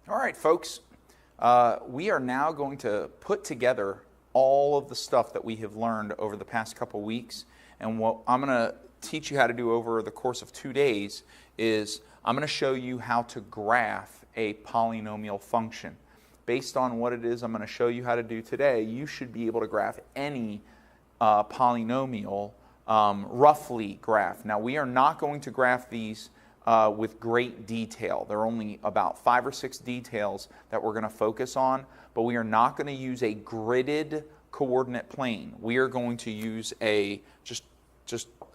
All right, folks, we are now going to put together all of the stuff that we have learned over the past couple weeks. And what I'm going to teach you how to do over the course of 2 days is I'm going to show you how to graph a polynomial function. Based on what it is I'm going to show you how to do today, you should be able to graph any polynomial roughly graph. Now, we are not going to graph these with great detail. There are only about 5 or 6 details that we're going to focus on, but we are not going to use a gridded coordinate plane. We are going to use a just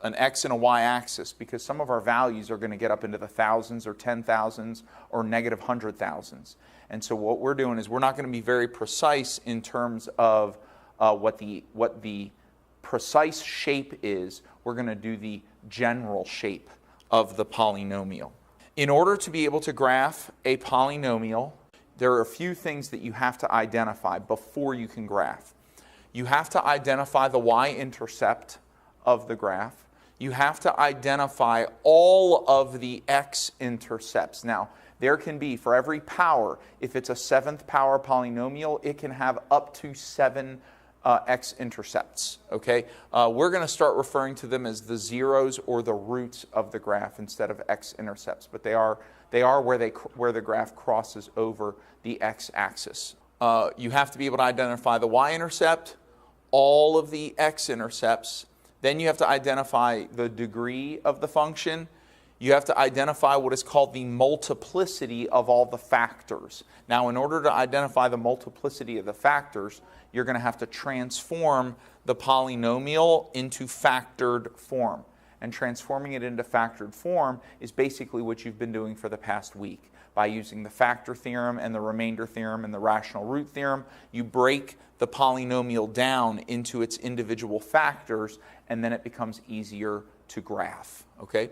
an x and a y axis, because some of our values are going to get up into the thousands or 10,000s or negative 100,000s. And so what we're doing is we're not going to be very precise in terms of what the precise shape is. We're going to do the general shape of the polynomial. In order to be able to graph a polynomial, there are a few things that you have to identify before you can graph. You have to identify the y-intercept of the graph. You have to identify all of the x-intercepts. Now, there can be, for every power, if it's a 7th power polynomial, it can have up to 7 x-intercepts, okay? We're going to start referring to them as the zeros or the roots of the graph instead of x-intercepts, but they are where the graph crosses over the x-axis. You have to be able to identify the y-intercept, all of the x-intercepts. Then you have to identify the degree of the function. You have to identify what is called the multiplicity of all the factors. Now, in order to identify the multiplicity of the factors, you're going to have to transform the polynomial into factored form. And transforming it into factored form is basically what you've been doing for the past week. By using the factor theorem and the remainder theorem and the rational root theorem, you break the polynomial down into its individual factors, and then it becomes easier to graph. Okay?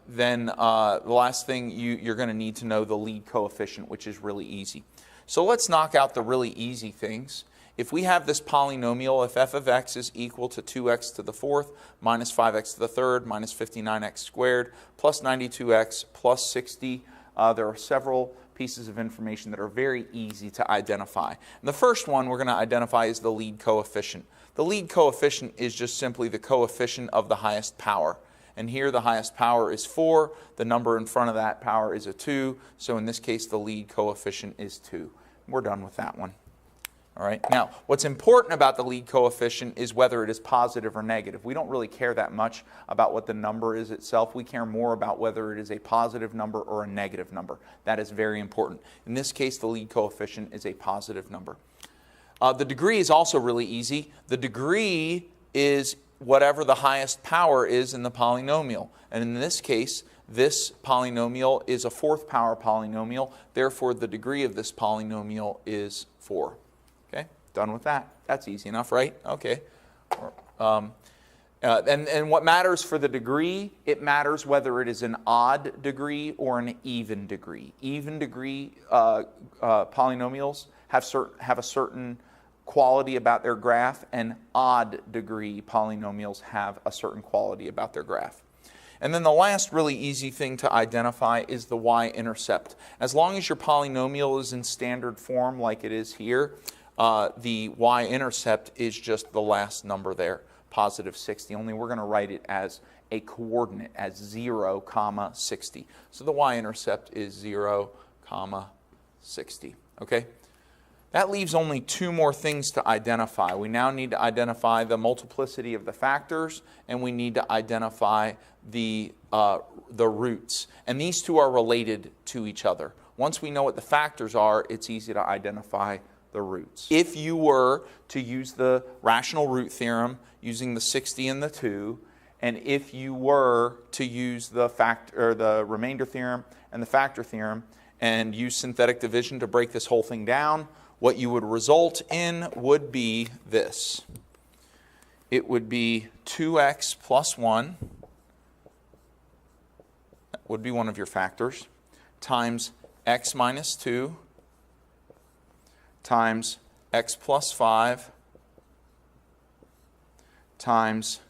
Then the last thing, you're going to need to know the lead coefficient, which is really easy. So let's knock out the really easy things. If we have this polynomial, if f of x is equal to 2x to the 4th minus 5x to the 3rd minus 59x squared plus 92x plus 60, there are several pieces of information that are very easy to identify. And the first one we're going to identify is the lead coefficient. The lead coefficient is just simply the coefficient of the highest power. And here the highest power is 4. The number in front of that power is a 2. So in this case, the lead coefficient is 2. We're done with that one. All right. Now, what's important about the lead coefficient is whether it is positive or negative. We don't really care that much about what the number is itself. We care more about whether it is a positive number or a negative number. That is very important. In this case, the lead coefficient is a positive number. The degree is also really easy. The degree is whatever the highest power is in the polynomial. And in this case, this polynomial is a 4th power polynomial. Therefore, the degree of this polynomial is 4. Okay, done with that. That's easy enough, right? Okay. And what matters for the degree, it matters whether it is an odd degree or an even degree. Even degree polynomials have a certain quality about their graph, and odd degree polynomials have a certain quality about their graph. And then the last really easy thing to identify is the y-intercept. As long as your polynomial is in standard form like it is here, the y-intercept is just the last number there, positive 60. Only we're going to write it as a coordinate, as 0, 60. So the y-intercept is 0, 60. Okay? That leaves only 2 more things to identify. We now need to identify the multiplicity of the factors, and we need to identify the roots. And these 2 are related to each other. Once we know what the factors are, it's easy to identify the roots. If you were to use the rational root theorem using the 60 and the 2, and if you were to use the remainder theorem and the factor theorem and use synthetic division to break this whole thing down, what you would result in would be this. It would be 2x plus 1, that would be one of your factors, times x minus 2 times x plus 5 times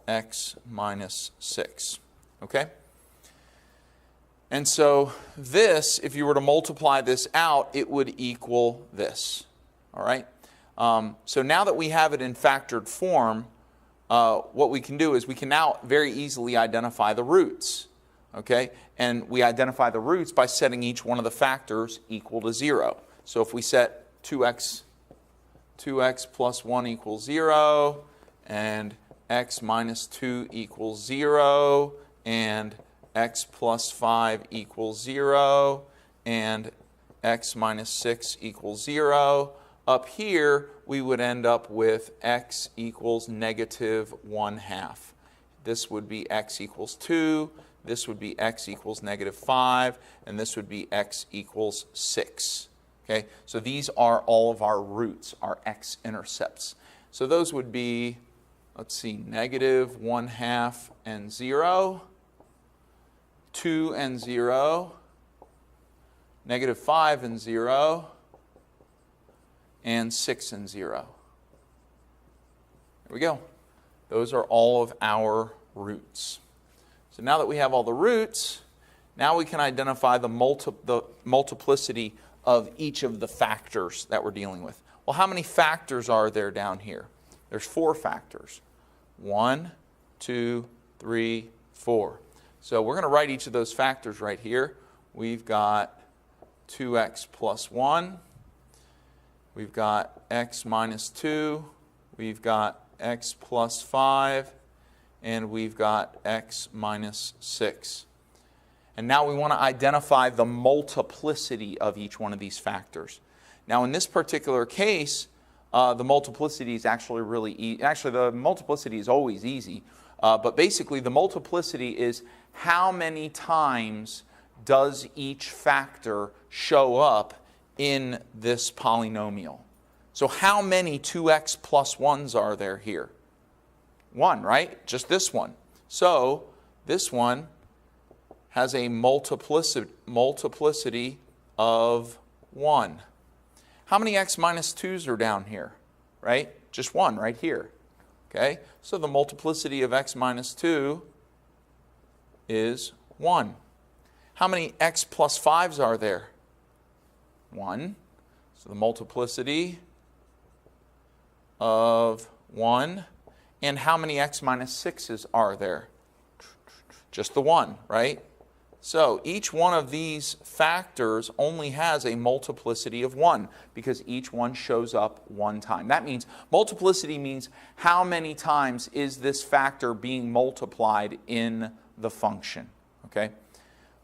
x minus 6. Okay? And so this, if you were to multiply this out, it would equal this. All right? So now that we have it in factored form, what we can do is we can now very easily identify the roots. Okay? And we identify the roots by setting each one of the factors equal to 0. So if we set 2x plus 1 equals 0, and x minus 2 equals 0, and x plus 5 equals 0, and x minus 6 equals 0. Up here, we would end up with x equals negative 1/2. This would be x equals 2, this would be x equals negative 5, and this would be x equals 6. Okay, so these are all of our roots, our x-intercepts. So those would be, let's see, negative 1/2 and 0, 2 and 0, negative 5 and 0, and 6 and 0. There we go. Those are all of our roots. So now that we have all the roots, now we can identify the multiplicity of each of the factors that we're dealing with. Well, how many factors are there down here? There's 4 factors. 1, 2, 3, 4. So we're going to write each of those factors right here. We've got 2x plus 1. We've got x minus 2. We've got x plus 5. And we've got x minus 6. And now we want to identify the multiplicity of each one of these factors. Now in this particular case, the multiplicity is actually really easy. Actually, the multiplicity is always easy. But basically, the multiplicity is how many times does each factor show up in this polynomial. So how many 2x plus 1s are there here? 1, right? Just this one. So this one has a multiplicity of 1. How many x minus 2s are down here? Right? Just 1 right here. Okay? So the multiplicity of x minus 2 is 1. How many x plus 5s are there? 1. So the multiplicity of 1. And how many x minus 6s are there? Just the 1, right? So each one of these factors only has a multiplicity of 1 because each one shows up 1 time. That means multiplicity means how many times is this factor being multiplied in the function. Okay?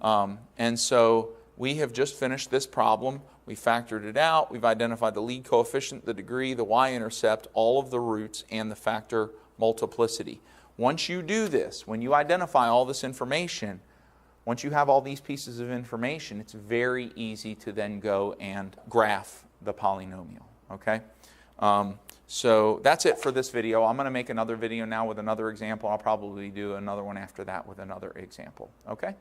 And so we have just finished this problem. We factored it out. We've identified the lead coefficient, the degree, the y-intercept, all of the roots, and the factor multiplicity. Once you do this, when you identify all this information, once you have all these pieces of information, it's very easy to then go and graph the polynomial. Okay? So that's it for this video. I'm going to make another video now with another example. I'll probably do another one after that with another example. Okay?